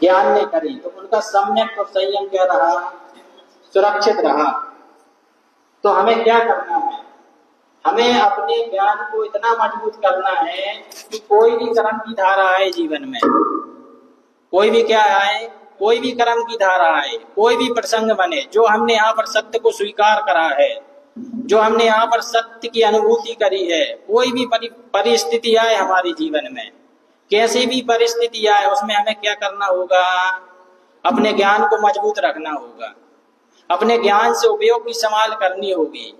ज्ञान ने करी तो उनका सम्यक और संयम क्या रहा, सुरक्षित रहा। तो हमें क्या करना है, हमें अपने ज्ञान को इतना मजबूत करना है कि कोई भी कर्म की धारा आए जीवन में, कोई भी क्या आए, कोई भी कर्म की धारा आए, कोई भी प्रसंग बने, जो हमने यहाँ पर सत्य को स्वीकार करा है, जो हमने यहाँ पर सत्य की अनुभूति करी है, कोई भी परिस्थिति आए हमारे जीवन में, कैसी भी परिस्थिति आए, उसमें हमें क्या करना होगा, अपने ज्ञान को मजबूत रखना होगा, अपने ज्ञान से उपयोग की संभाल करनी होगी।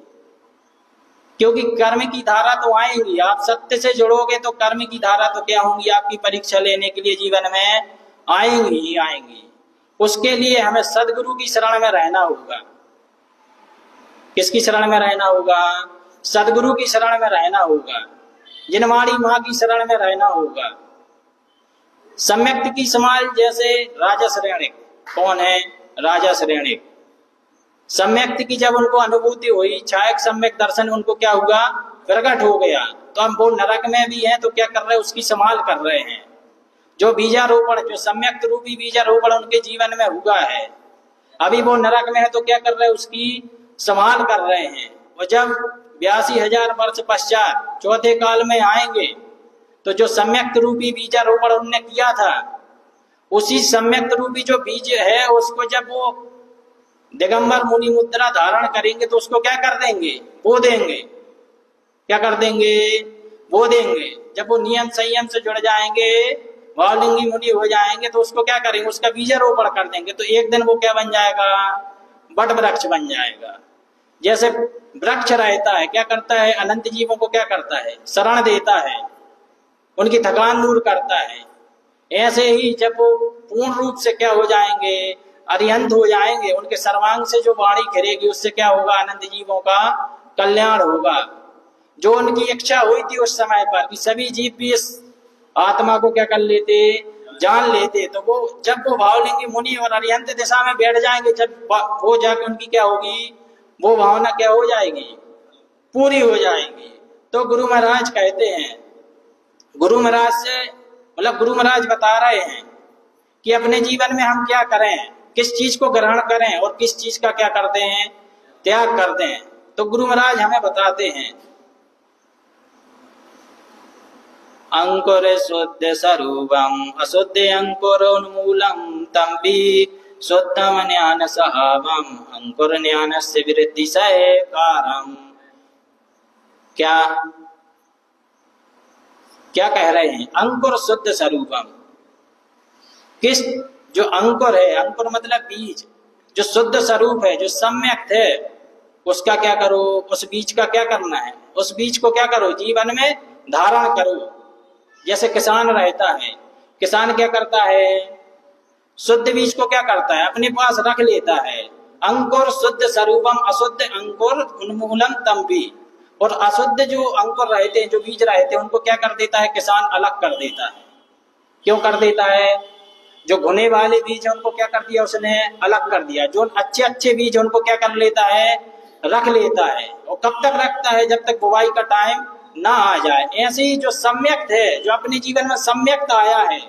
क्योंकि कर्म की धारा तो आएंगी, आप सत्य से जुड़ोगे तो कर्म की धारा तो क्या होंगी, आपकी परीक्षा लेने के लिए जीवन में आएंगी ही आएंगी। उसके लिए हमें सदगुरु की शरण में रहना होगा। किसकी शरण में रहना होगा, सदगुरु की शरण में रहना होगा, जिनवाणी माँ की शरण में रहना होगा। सम्यक्त की समाल जैसे राजा श्रेणिक, कौन है, राजा श्रेणिक, सम्यक्त की जब उनको अनुभूति हुई, छायक सम्यक दर्शन उनको क्या हुआ, प्रकट हो गया। तो हम वो नरक में भी हैं तो क्या कर रहे हैं, उसकी संभाल कर रहे हैं। जो बीजारोपण, जो सम्यक्त रूपी बीजारोपण उनके जीवन में हुआ है, अभी वो नरक में है तो क्या कर रहे हैं, उसकी संभाल कर रहे हैं। और जब 82,000 वर्ष पश्चात चौथे काल में आएंगे तो जो सम्यक्त रूपी बीजारोपण उन्होंने किया था, उसी सम्यक्त रूपी जो बीज है उसको जब वो दिगंबर मुनि मुद्रा धारण करेंगे तो उसको क्या कर देंगे, बो देंगे। क्या कर देंगे, बो देंगे। जब वो नियम संयम से जुड़ जाएंगे, भावलिंगी मुनि हो जाएंगे तो उसको क्या करेंगे, उसका बीजारोपण कर देंगे। तो एक दिन वो क्या बन जाएगा, बट वृक्ष बन जाएगा। जैसे वृक्ष रहता है, क्या करता है, अनंत जीवों को क्या करता है, शरण देता है, उनकी थकान दूर करता है। ऐसे ही जब वो पूर्ण रूप से क्या हो जाएंगे, अरिहंत हो जाएंगे, उनके सर्वांग से जो वाणी खिरेगी उससे क्या होगा, अनंत जीवों का कल्याण होगा। जो उनकी इच्छा हुई थी उस समय पर कि सभी जीव भी इस आत्मा को क्या कर लेते, जान लेते, तो वो जब वो भावलिंगी मुनि और अरिहंत दिशा में बैठ जाएंगे, जब वो जाके उनकी क्या होगी, वो भावना क्या हो जाएगी, पूरी हो जाएगी। तो गुरु महाराज कहते हैं, गुरु महाराज से मतलब गुरु महाराज बता रहे हैं कि अपने जीवन में हम क्या करें, किस चीज को ग्रहण करें और किस चीज का क्या करते हैं, त्याग करते हैं। तो गुरु महाराज हमें बताते हैं, अंकुर शुद्ध स्वरूपम अशुद्ध अंकुर उन्मूलम तंबी शुद्धम ज्ञान सहावम अंकुर ज्ञान से वृद्धि सहकारम। क्या क्या कह रहे हैं, अंकुर शुद्ध स्वरूपम, किस जो अंकुर है, अंकुर मतलब बीज, जो शुद्ध स्वरूप है, जो सम्यक है, उसका क्या करो, उस बीज का क्या करना है, उस बीज को क्या करो, जीवन में धारण करो। जैसे किसान रहता है, किसान क्या करता है, शुद्ध बीज को क्या करता है, अपने पास रख लेता है। अंकुर शुद्ध स्वरूपम अशुद्ध अंकुर उन्मूलम तंबी, और अशुद्ध जो अंकुर रहते हैं, जो बीज रहते हैं, उनको क्या कर देता है, किसान अलग कर देता है। क्यों कर देता है, जो घुने वाले बीज है उनको क्या कर दिया, उसने अलग कर दिया। जो अच्छे अच्छे बीज उनको क्या कर लेता है, रख लेता है। और कब तक रखता है, जब तक बुवाई का टाइम ना आ जाए। ऐसे ही जो सम्यक है, जो अपने जीवन में सम्यक आया है,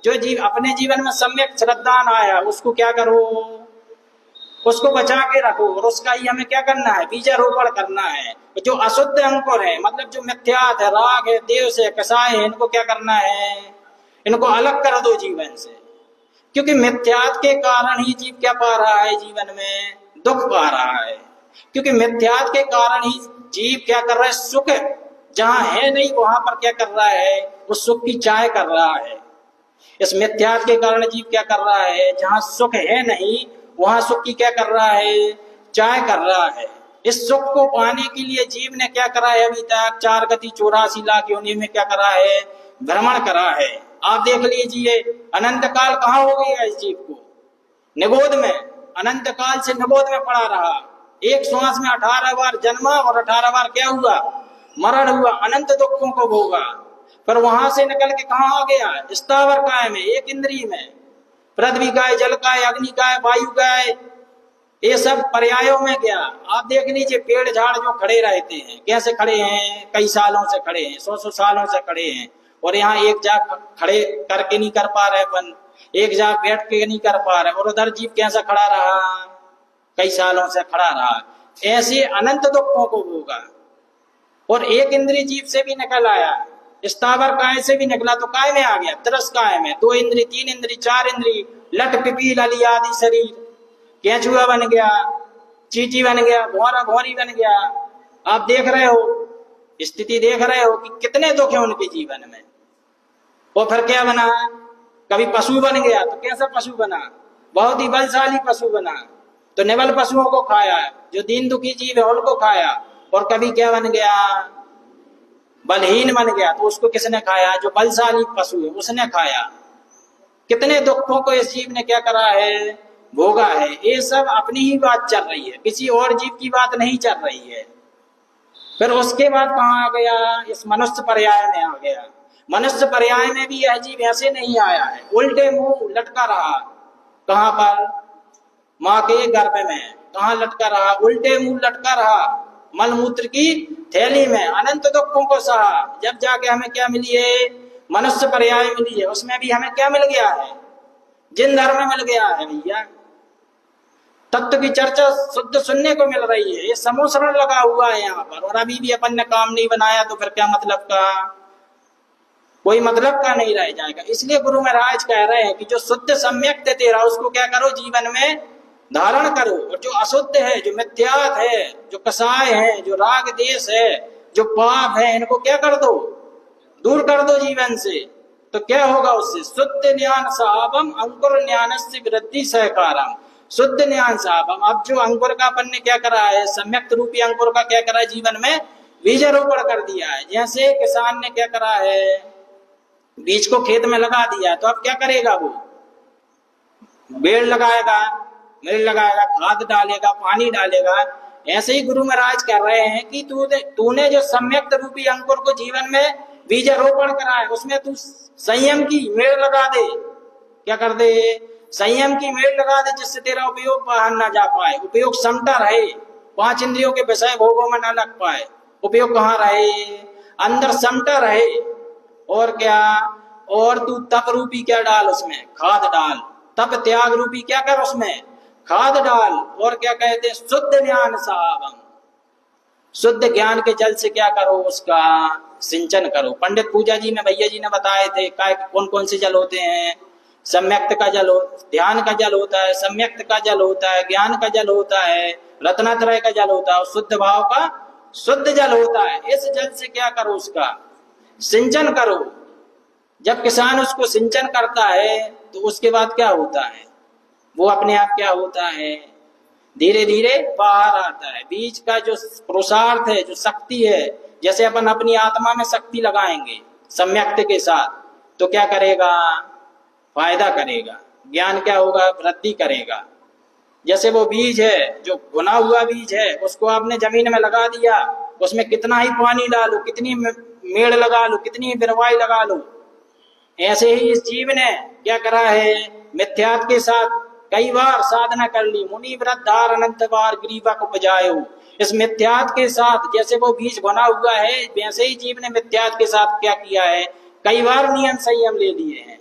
जो अपने जीवन में सम्यक श्रद्धान आया, उसको क्या करो, उसको बचा के रखो, और उसका ही हमें क्या करना है, बीजारोपण करना है। जो अशुद्ध अंकुर है, मतलब जो मिथ्यात है, राग है, देश है, कसाय है, इनको क्या करना है, इनको अलग कर दो जीवन से। क्योंकि मिथ्यात के कारण ही जीव क्या पा रहा है, जीवन में दुख पा रहा है। क्योंकि मिथ्यात के कारण ही जीव क्या कर रहा है, सुख जहां है नहीं वहां पर क्या कर रहा है, उस सुख की चाह कर रहा है। इस मिथ्यात के कारण जीव क्या कर रहा है, जहां सुख है नहीं वहां सुख की क्या कर रहा है, चाह कर रहा है। इस सुख को पाने के लिए जीव ने क्या करा है, अभी तक 4 गति 84 लाख योनि में क्या करा है, भ्रमण करा है। आप देख लीजिए, अनंत काल कहाँ हो गया इस जीव को, निगोद में, अनंत काल से निगोद में पड़ा रहा। एक श्वास में 18 बार जन्मा और 18 बार क्या हुआ, मरण हुआ, अनंत दुखों को भोगा। पर वहां से निकल के कहाँ आ गया, स्थावर काय में, एक इंद्रिय में, पृथ्वी काय, जल काय, अग्नि काय, वायु काय, ये सब पर्यायों में गया। आप देख लीजिए, पेड़ झाड़ जो खड़े रहते हैं, कैसे खड़े हैं, कई सालों से खड़े हैं, 100 सालों से खड़े हैं, और यहाँ एक जा खड़े करके नहीं कर पा रहे अपन। एक जगह बैठ के नहीं कर पा रहे, और उधर जीव कैसा खड़ा रहा, कई सालों से खड़ा रहा। ऐसे अनंत दुखों को भोगा। और एक इंद्रिय जीव से भी निकल आया, स्थावर काय से भी निकला तो काय में आ गया, तरस काय में। 2 इंद्री, 3 इंद्री, 4 इंद्री, लट पिपील अली आदि शरीर, केंचुआ बन गया, चींटी बन गया, भौरा भौरी बन गया। आप देख रहे हो, स्थिति देख रहे हो कि कितने दुख है उनके जीवन में। और फिर क्या बना, कभी पशु बन गया तो कैसा पशु बना, बहुत ही बलशाली पशु बना, तो निबल पशुओं को खाया, जो दीन दुखी जीव है उनको खाया। और कभी क्या बन गया, बलहीन बन गया, तो उसको किसने खाया, जो बलशाली पशु है उसने खाया। कितने दुखों को इस जीव ने क्या करा है, भोगा है। ये सब अपनी ही बात चल रही है, किसी और जीव की बात नहीं चल रही है। फिर उसके बाद कहाँ आ गया, इस मनुष्य पर्याय में आ गया। मनुष्य पर्याय में भी यह जीव ऐसे नहीं आया है, उल्टे मुंह लटका रहा। कहाँ पर, माँ के गर्भ में। कहाँ लटका रहा, उल्टे मुंह लटका रहा, मलमूत्र की थैली में। अनंत दुखों को सहा, जब जाके हमें क्या मिली है, मनुष्य पर्याय मिली है। उसमें भी हमें क्या मिल गया है, जिन धर्म मिल गया है भैया। तत्व की चर्चा शुद्ध सुनने को मिल रही है, ये समोसरण लगा हुआ है यहाँ पर। और अभी भी अपन ने काम नहीं बनाया तो फिर क्या मतलब का, कोई मतलब का नहीं रह जाएगा। इसलिए गुरु महाराज कह रहे हैं कि जो शुद्ध सम्यक तेरा, उसको क्या करो, जीवन में धारण करो। और जो अशुद्ध है, जो मिथ्यात है, जो कसाय है, जो राग देश है, जो पाप है, इनको क्या कर दो, दूर कर दो जीवन से। तो क्या होगा उससे, शुद्ध ज्ञान साहबम अंकुर ज्ञानस्य वृद्धि सहकारम। शुद्ध ज्ञान साहबम, अब जो अंकुर का अपन ने क्या करा है, सम्यक रूपी अंकुर का क्या करा है, जीवन में बीजारोपण कर दिया है। जैसे किसान ने क्या करा है, बीज को खेत में लगा दिया, तो अब क्या करेगा, वो पेड़ लगाएगा, मेल लगाएगा, खाद डालेगा, पानी डालेगा। ऐसे ही गुरु महाराज कह रहे हैं कि तूने जो सम्यक रूपी अंकुर को जीवन में बीजारोपण करा है, उसमें तू संयम की मेल लगा दे। क्या कर दे, संयम की मेल लगा दे, जिससे तेरा उपयोग बाहर ना जा पाए, उपयोग समता रहे, 5 इंद्रियों के विषय भोगों में ना लग पाए। उपयोग कहाँ रहे, अंदर समता रहे। और क्या, और तू तप रूपी क्या डाल, उसमें खाद डाल। तप त्याग रूपी क्या कर, उसमें खाद डाल। और क्या कहते, शुद्ध ज्ञान साहबम, शुद्ध ज्ञान के जल से क्या करो, उसका सिंचन करो। पंडित पूजा जी में भैया जी ने बताए थे कौन कौन से जल होते हैं। सम्यक्त का जल, ध्यान का जल होता है, सम्यक्त का जल होता है, ज्ञान का जल होता है, रत्नात्रय का जल होता है, और शुद्ध भाव का शुद्ध जल होता है। इस जल से क्या करो, उसका सिंचन करो। जब किसान उसको सिंचन करता है तो उसके बाद क्या होता है, वो अपने आप क्या होता है, धीरे धीरे बाहर आता है। बीज का जो पुरुषार्थ है, जो शक्ति है, जैसे अपन अपनी आत्मा में शक्ति लगाएंगे सम्यक्त के साथ, तो क्या करेगा, फायदा करेगा। ज्ञान क्या होगा, वृद्धि करेगा। जैसे वो बीज है, जो बुना हुआ बीज है, उसको आपने जमीन में लगा दिया, उसमें कितना ही पानी डालो, कितनी मेड़ लगा लो, कितनी बिरवाई लगा लो, ऐसे ही इस जीव ने क्या करा है, मिथ्यात के साथ कई बार साधना कर ली। मुनि वृद्धार अनंत बार ग्रीवा को बजायो। इस मिथ्यात के साथ जैसे वो बीज बना हुआ है, वैसे ही जीव ने मिथ्यात के साथ क्या किया है, कई बार नियम संयम ले लिए हैं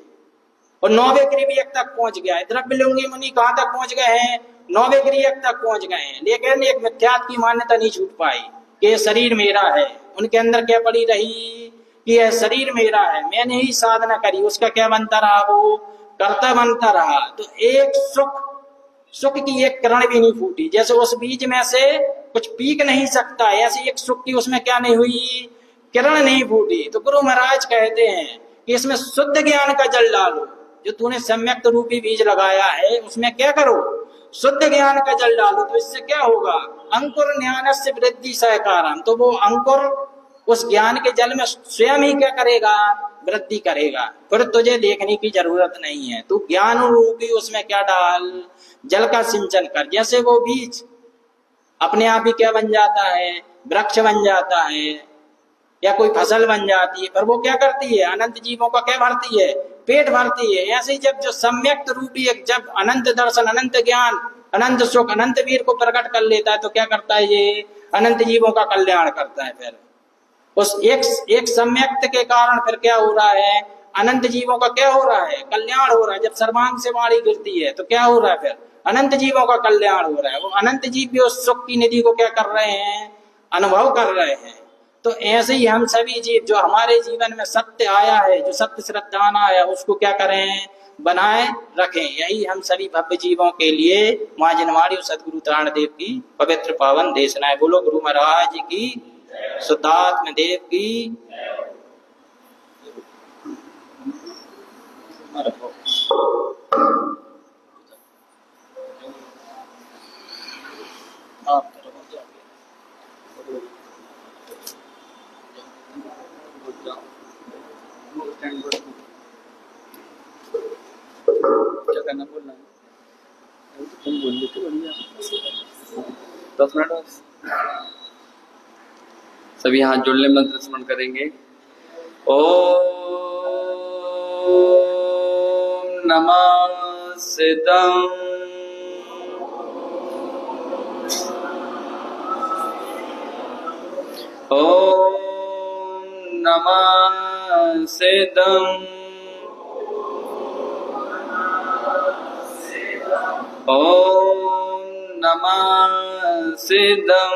और 9वें क्रियक तक पहुंच गया है। द्रव्यलिंगी मुनि कहाँ तक पहुंच गए हैं, 9वें क्रियक तक पहुंच गए हैं। लेकिन एक मिथ्यात की मान्यता नहीं छूट पाई कि ये शरीर मेरा है। उनके अंदर क्या पड़ी रही कि यह शरीर मेरा है, मैंने ही साधना करी। उसका क्या बनता रहा, वो कर्ता बनता रहा। तो एक सुख की एक किरण भी नहीं फूटी। जैसे उस बीज में से कुछ पीक नहीं सकता, ऐसी एक सुख की उसमें क्या नहीं हुई, किरण नहीं फूटी। तो गुरु महाराज कहते हैं कि इसमें शुद्ध ज्ञान का जल डालो। जो तूने सम्यक्त रूपी बीज लगाया है, उसमें क्या करो, शुद्ध ज्ञान का जल डालो। तो इससे क्या होगा, अंकुर ज्ञानस्य वृद्धि सहकारम। तो वो अंकुर उस ज्ञान के जल में स्वयं ही क्या करेगा, वृद्धि करेगा। फिर तुझे देखने की जरूरत नहीं है। तू ज्ञान रूपी उसमें क्या डाल, जल का सिंचन कर। जैसे वो बीज अपने आप ही क्या बन जाता है, वृक्ष बन जाता है या कोई फसल बन जाती है, पर वो क्या करती है, अनंत जीवों का क्या भरती है, पेट भरती है। ऐसे ही जब जो सम्यक्त रूपी एक जब अनंत दर्शन, अनंत ज्ञान, अनंत सुख, अनंत वीर को प्रकट कर लेता है, तो क्या करता है, ये अनंत जीवों का कल्याण करता है। फिर उस एक सम्यक्त के कारण फिर क्या हो रहा है, अनंत जीवों का क्या हो रहा है? कल्याण हो रहा है। जब सर्वांग से वाणी गिरती है तो क्या हो रहा है? फिर अनंत जीवों का कल्याण हो रहा है। वो अनंत जीव भी उस सुख की निधि को क्या कर रहे हैं? अनुभव कर रहे हैं। तो ऐसे ही हम सभी जीव जो हमारे जीवन में सत्य आया है, जो सत्य श्रद्धान आया, उसको क्या करें? बनाए रखें। यही हम सभी भव्य जीवों के लिए मां जिनवाणी और सदगुरु त्राणदेव की पवित्र पावन देशना है। बोलो गुरु महाराज की, शुद्धात्म देव की। क्या करना बोलना तुम बोल देते बढ़िया 10 मिनट बस। सभी हाथ जोड़ने मंत्र स्मरण करेंगे। ओम नमः सिद्धं ओम नमः सिद्धं ओम नमः सिद्धं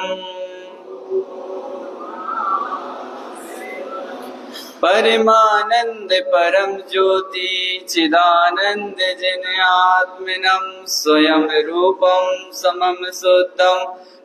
परमानंद परम ज्योति चिदानंद जिन आत्मनम स्वयं रूपम समम शुद्धम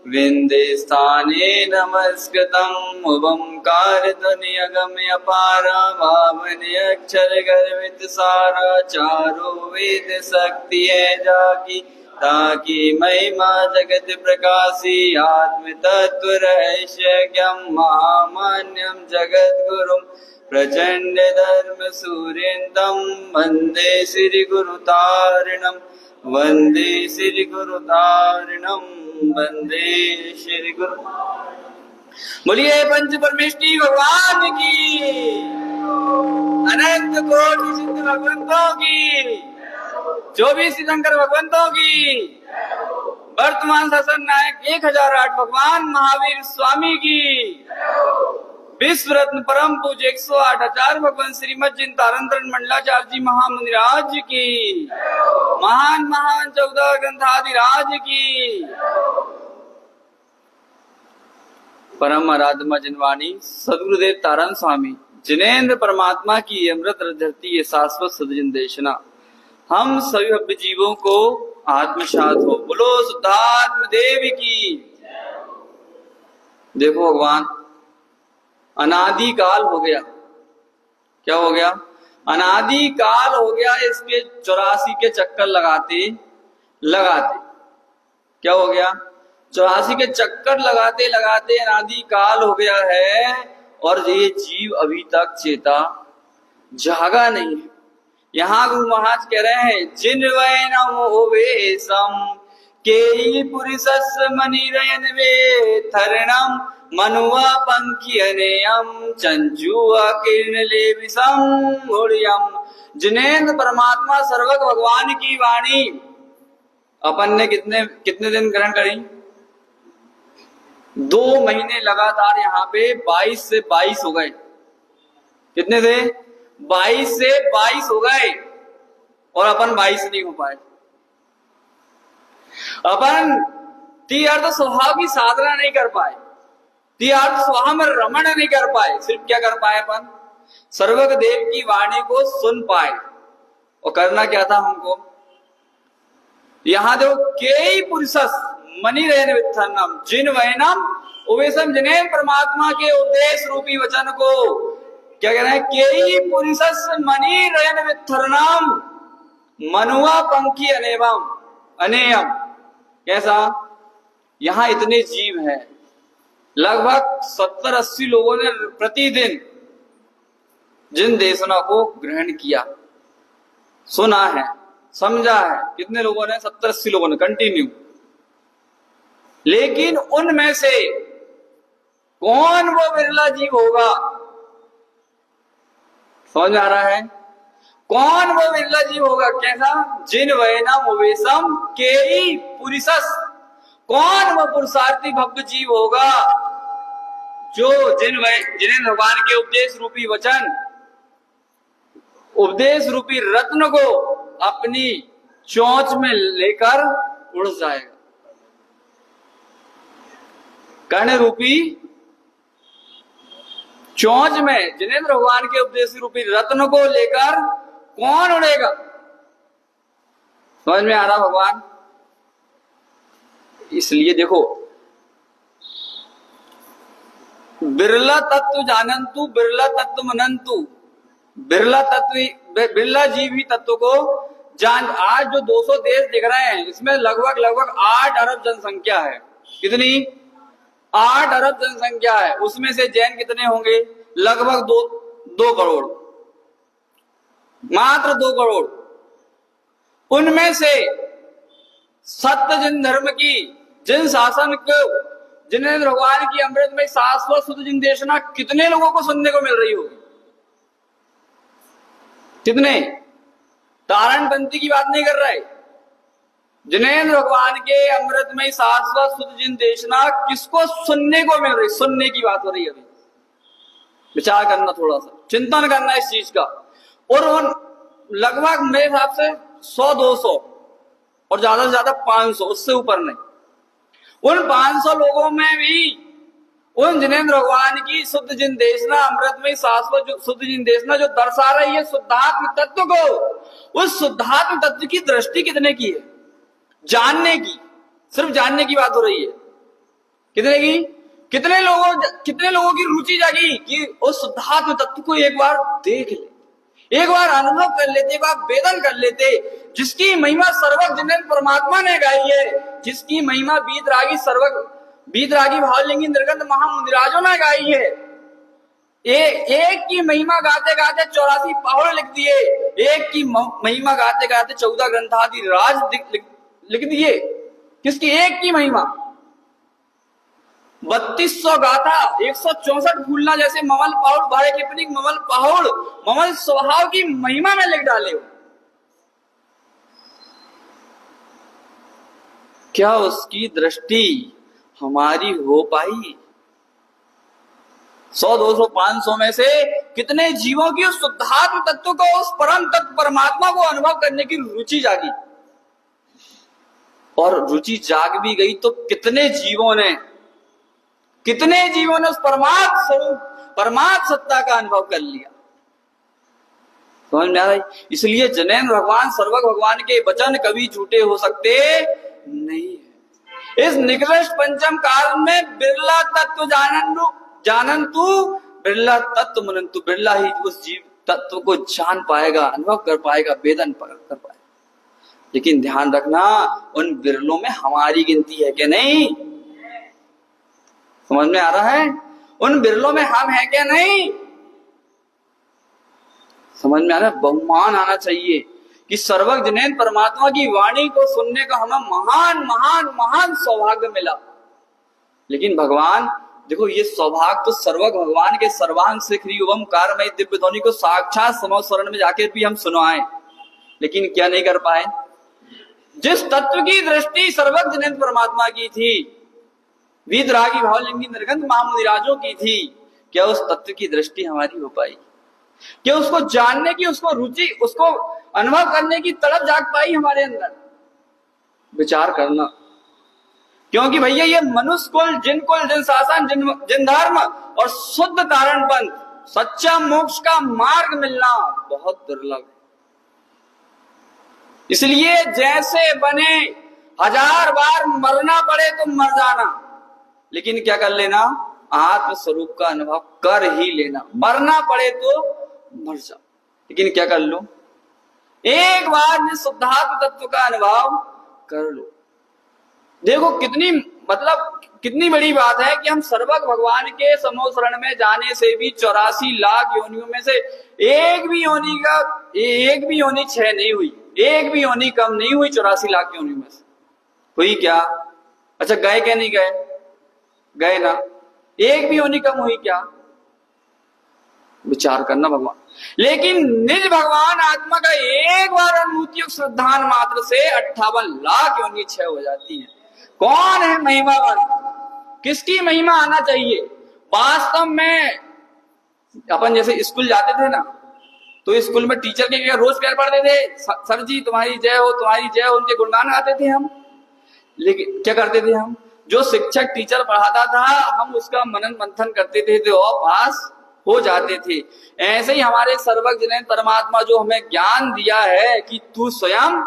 विंदे स्थाने नमस्कृतम ओंकार ध्वनि अगम्य अपार भावने अक्षर गर्वित सारा चारों वेद शक्ति है जाकी ताकि महिमा जगत प्रकाशी आत्म तत्व रहस्य ज्ञम महामान्यम जगत गुरुम प्रचंड धर्म सूर्यंतम वंदे श्री गुरु तारिणम वंदे श्री गुरु तारिणम वंदे श्री गुरु। बोलिए पंच परमेष्टि भगवान की, अनंत कोटि सिद्ध भगवंतों की, 24 तीर्थंकर भगवंतों की, वर्तमान शासन नायक 1008 भगवान महावीर स्वामी की, विश्व रत्न परम पूज्य 108 आचार्य भगवान श्रीमद जिन तारंतरण मंडलाचार्य जी महामुनिराज की, महान महान 14 ग्रंथाधिराज की, परम आराध्य जिनवाणी सदगुरुदेव तारण स्वामी जिनेन्द्र परमात्मा की अमृत धरती ये शाश्वत सदजिन देशना हम सभी भव्य जीवों को आत्मसात हो। बोलो शुद्धात्म देव की। देखो भगवान अनादि काल हो गया। क्या हो गया? अनादि काल हो गया। इसके 84 के चक्कर लगाते लगाते क्या हो गया? 84 के चक्कर लगाते लगाते अनादि काल हो गया है और ये जीव अभी तक चेता जागा नहीं है। यहाँ गुरु महाराज कह रहे हैं जिन वैनम होवे सम के पुरुषस मनिरयन वे थरणम मनुआ पंखी अनेयम चंचुआ किरण ले विषम घोड़ियम। जिनेन्द्र परमात्मा सर्वक भगवान की वाणी अपन ने कितने दिन ग्रहण करी? 2 महीने लगातार यहाँ पे 22 से 22 हो गए। कितने थे? 22 से 22 हो गए और अपन 22 नहीं हो पाए। अपन तीर्थ स्वभाव की साधना नहीं कर पाए, तीर्थ स्वभाव में रमण नहीं कर पाए। सिर्फ क्या कर पाए? अपन सर्वक देव की वाणी को सुन पाए। और करना क्या था हमको? यहाँ देखो के पुरुषस मनी रहन वित्थनम जिन वैनम उवेशम जिनेन्द्र परमात्मा के उपदेश रूपी वचन को क्या कह रहे हैं? के पुरुषस मनी रहन वित्थनम मनुआ पंखी अनेवम अनेयम। कैसा? यहाँ इतने जीव हैं, लगभग 70-80 लोगों ने प्रतिदिन जिन देशना को ग्रहण किया, सुना है, समझा है। कितने लोगों ने? 70-80 लोगों ने कंटिन्यू। लेकिन उनमें से कौन वो बिरला जीव होगा? समझ आ रहा है? कौन वो बिरला जीव होगा? कैसा? जिन वैनम उवेशम के पुरुषस। कौन वो पुरुषार्थी भव्य जीव होगा जो जिन्हें भगवान के उपदेश रूपी वचन उपदेश रूपी रत्न को अपनी चोंच में लेकर उड़ जाएगा। कर्ण रूपी चोंच में जिनेंद्र भगवान के उपदेश रूपी रत्न को लेकर कौन उड़ेगा? समझ में आ रहा भगवान? इसलिए देखो, बिरला तत्व जानंतु बिरला तत्व मनंतु, बिरला जीव ही तत्व को जान। आज जो 200 देश दिख रहे हैं इसमें लगभग 8 अरब जनसंख्या है। कितनी? 8 अरब जनसंख्या है। उसमें से जैन कितने होंगे? लगभग 2 करोड़, मात्र 2 करोड़। उनमें से सत्य जिन धर्म की, जिन शासन को, जिनेंद्र भगवान की अमृत में शाश्वत शुद्ध जिन देशना कितने लोगों को सुनने को मिल रही होगी? कितने? तारणपंथी की बात नहीं कर रहे, जिनेंद्र भगवान के अमृत में शाश्वत शुद्ध जिन देशना किसको सुनने को मिल रही? सुनने की बात हो रही है। अभी विचार करना, थोड़ा सा चिंतन करना इस चीज का। और उन लगभग मेरे हिसाब से 100-200 और ज्यादा से ज्यादा 500, उससे ऊपर नहीं। उन 500 लोगों में भी उन जिनेंद्र भगवान की शुद्ध जिन देशना, अमृत में शाश्वत शुद्ध जिन देशना जो दर्शा रही है शुद्धात्म तत्व को, उस शुद्धात्म तत्व की दृष्टि कितने की है? जानने की, सिर्फ जानने की बात हो रही है। कितने की? कितने लोगों की रुचि जागी कि उस शुद्धात्म तत्व को एक बार देख ले, एक बार अनुभव कर लेते, एक बार वेदन कर लेते, जिसकी महिमा सर्वज्ञ जिनेंद्र परमात्मा ने गाई है, जिसकी महिमा बीतरागी भावलिंगी निर्गंध महामुनिराजों ने गाई है। एक की महिमा गाते गाते 84 पहाड़ लिख दिए, एक की महिमा गाते गाते 14 ग्रंथादि राज लिख दिए। किसकी? एक की महिमा। 3200 गाथा, 164 फूलना जैसे ममल पहाड़, भारे किपनिक ममल पहाड़, ममल स्वभाव की महिमा में लिख डाले हो। क्या उसकी दृष्टि हमारी हो पाई? 100, 200, 500 में से कितने जीवों की उस शुद्धात्म तत्व को, उस परम तत्व परमात्मा को अनुभव करने की रुचि जागी? और रुचि जाग भी गई तो कितने जीवों ने उस परमात्म स्वरूप, परमात्म सत्ता का अनुभव कर लिया? समझ में आ रहा है? इसलिए जिनेंद्र भगवान, सर्वज्ञ भगवान के वचन कभी झूठे हो सकते नहीं है। इस निकृष्ट पंचम काल में बिरला तत्व जानंतु बिरला तत्व मनंतु, बिरला ही उस जीव तत्व को जान पाएगा, अनुभव कर पाएगा, वेदन कर पाएगा। लेकिन ध्यान रखना, उन बिरलों में हमारी गिनती है कि नहीं? समझ में आ रहा है? उन बिरलों में हम हैं क्या? नहीं। समझ में आ रहा है? बहुमान आना चाहिए कि सर्वज्ञ जिनेंद्र परमात्मा की वाणी को सुनने का हमें महान महान महान सौभाग्य मिला। लेकिन भगवान देखो, ये सौभाग्य तो सर्वज्ञ भगवान के सर्वांग शिखरी ओमकारमय दिव्य ध्वनि को साक्षात समोसरण में जाकर भी हम सुनवाएं, लेकिन क्या नहीं कर पाए? जिस तत्व की दृष्टि सर्वज्ञ जिनेंद्र परमात्मा की थी, वीतरागी भावलिंगी निर्गंध महामुनिराजों की थी, क्या उस तत्व की दृष्टि हमारी हो पाई? क्या उसको जानने की, उसको रुचि, उसको अनुभव करने की तड़प जाग पाई हमारे अंदर? विचार करना। क्योंकि भैया ये मनुष्य कुल, जिन शासन, जिन धर्म और शुद्ध तारण पंथ, सच्चा मोक्ष का मार्ग मिलना बहुत दुर्लभ है। इसलिए जैसे बने 1000 बार मरना पड़े तो मर जाना, लेकिन क्या कर लेना? आत्म स्वरूप का अनुभव कर ही लेना। मरना पड़े तो मर जाओ, लेकिन क्या कर लो? एक बार शुद्धात्म तत्व का अनुभव कर लो। देखो कितनी बड़ी बात है कि हम सर्वज्ञ भगवान के समोसरण में जाने से भी 84 लाख योनियों में से एक भी योनि क्षय नहीं हुई, एक भी योनि कम नहीं हुई 84 लाख योनियों में से। हुई क्या? अच्छा, गए क्या? नहीं गए? गए ना। एक भी योनि कम हुई क्या? विचार करना भगवान। लेकिन निज भगवान आत्मा का एक बार अनुभूति श्रद्धान मात्र से 58 लाख योनि क्षय हो जाती है। कौन है महिमावान? किसकी महिमा आना चाहिए? वास्तव में अपन जैसे स्कूल जाते थे ना, तो स्कूल में टीचर के क्या रोज पैर पड़ते थे, सर जी तुम्हारी जय हो, तुम्हारी जय हो, उनके गुणगान गाते थे हम। लेकिन क्या करते थे हम, जो शिक्षक टीचर पढ़ाता था हम उसका मनन मंथन करते थे तो पास हो जाते थे। ऐसे ही हमारे सर्वज्ञ परमात्मा जो हमें ज्ञान दिया है कि तू स्वयं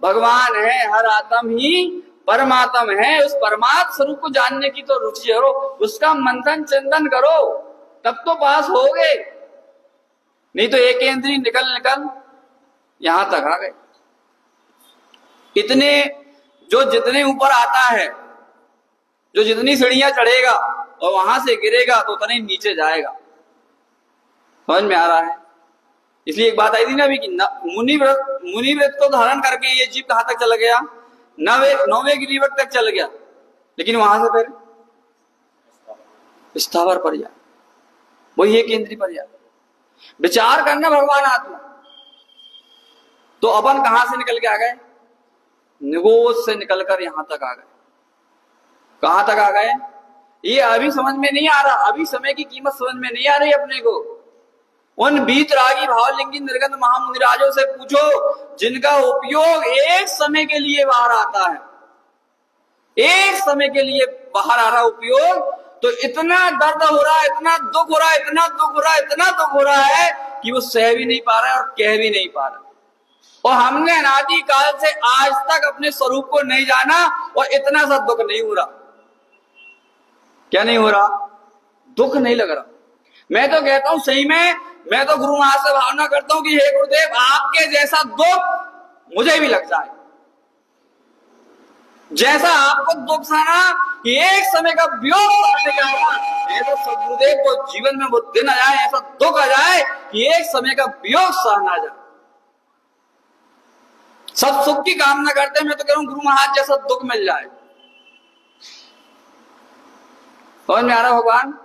भगवान है, हर आत्म ही परमात्म है, उस परमात्म स्वरूप को जानने की तो रुचि करो, उसका मंथन चिंतन करो, तब तो पास होगे। नहीं तो एक इंद्री निकल निकल यहां तक आ गए। इतने जो जितने ऊपर आता है, जो जितनी सीढ़ियां चढ़ेगा और वहां से गिरेगा तो उतने नीचे जाएगा। समझ में आ रहा है? इसलिए एक बात आई थी ना अभी कि मुनि व्रत को धारण करके ये जीव कहां तक चला गया, 9वें गिरिवट तक चल गया, लेकिन वहां से फिर स्थावर पर जाए, वही एक इंद्रिय पर जाए। विचार करना भगवान आत्मा, तो अपन कहां से निकल के आ गए, निगोज से निकलकर यहां तक आ गए। कहां तक आ गए ये अभी समझ में नहीं आ रहा, अभी समय की कीमत समझ में नहीं आ रही अपने को। उन बीतरागी भावलिंगी निर्गत महामुनिराजों से पूछो जिनका उपयोग एक समय के लिए बाहर आता है, एक समय के लिए बाहर आ रहा उपयोग, तो इतना दर्द हो रहा है, इतना दुख हो रहा है, इतना दुख हो रहा है, इतना दुख हो रहा है कि वो सह भी नहीं पा रहा है और कह भी नहीं पा रहा। और हमने अनादि काल से आज तक अपने स्वरूप को नहीं जाना और इतना सा दुख नहीं हो रहा। क्या नहीं हो रहा? दुख नहीं लग रहा। मैं तो कहता हूं सही में, मैं तो गुरु महाराज से भावना करता हूं कि हे गुरुदेव आपके जैसा दुख मुझे भी लग जाए, जैसा आपको दुख सहना कि एक समय का वियोग करने का है, तो सदगुरुदेव को जीवन में वो दिन आ जाए, ऐसा दुख आ जाए कि एक समय का वियोग सहना जाए। सब सुख की कामना करते हैं, मैं तो कह रहा हूं गुरु महाराज जैसा दुख मिल जाए। समझ में आ रहा भगवान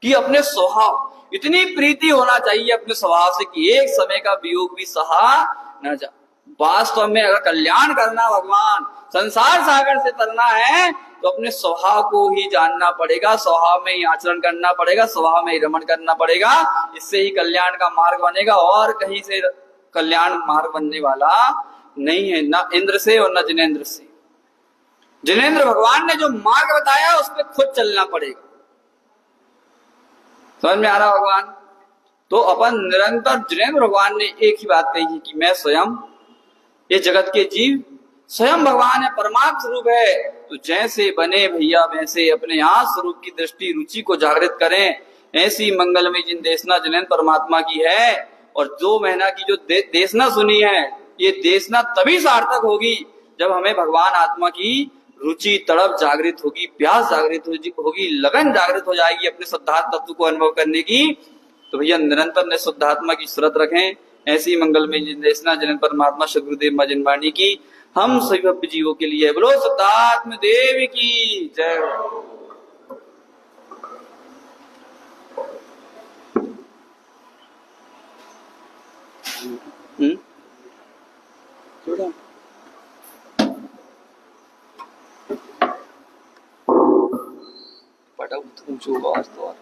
कि अपने स्वभाव इतनी प्रीति होना चाहिए अपने स्वभाव से कि एक समय का वियोग भी सहा न जा। वास्तव में अगर कल्याण करना, भगवान संसार सागर से तरना है, तो अपने स्वभाव को ही जानना पड़ेगा, स्वभाव में ही आचरण करना पड़ेगा, स्वभाव में ही रमण करना पड़ेगा। इससे ही कल्याण का मार्ग बनेगा, और कहीं से कल्याण मार्ग बनने वाला नहीं है, ना इंद्र से और न जिनेंद्र से। जिनेंद्र भगवान ने जो मार्ग बताया उस पर खुद चलना पड़ेगा। समझ में आ रहा भगवान? तो अपन निरंतर, जिनेंद्र भगवान ने एक ही बात कही है कि मैं स्वयं, ये जगत के जीव स्वयं भगवान है, परमात्म स्वरूप है। तो जैसे बने भैया वैसे अपने यहाँ स्वरूप की दृष्टि रुचि को जागृत करें। ऐसी मंगलमय जिन देशना जिनेंद्र परमात्मा की है, और 2 महीना की जो देशना सुनी है, ये देशना तभी सार्थक होगी जब हमें भगवान आत्मा की रुचि, तड़प जागृत होगी, प्यास जागृत होगी, लगन जागृत हो जाएगी अपने शुद्धात्म तत्व को अनुभव करने की। तो भैया निरंतर ने शुद्धात्मा की सुरत रखें। ऐसी मंगलमय जिनेंद्र जिनेंद्र परमात्मा सद्गुरुदेव मां जिनवाणी की हम सभी भव्य जीवों के लिए बोलो शुद्धात्म देव की जय। पटा ऊंचो आवाज तो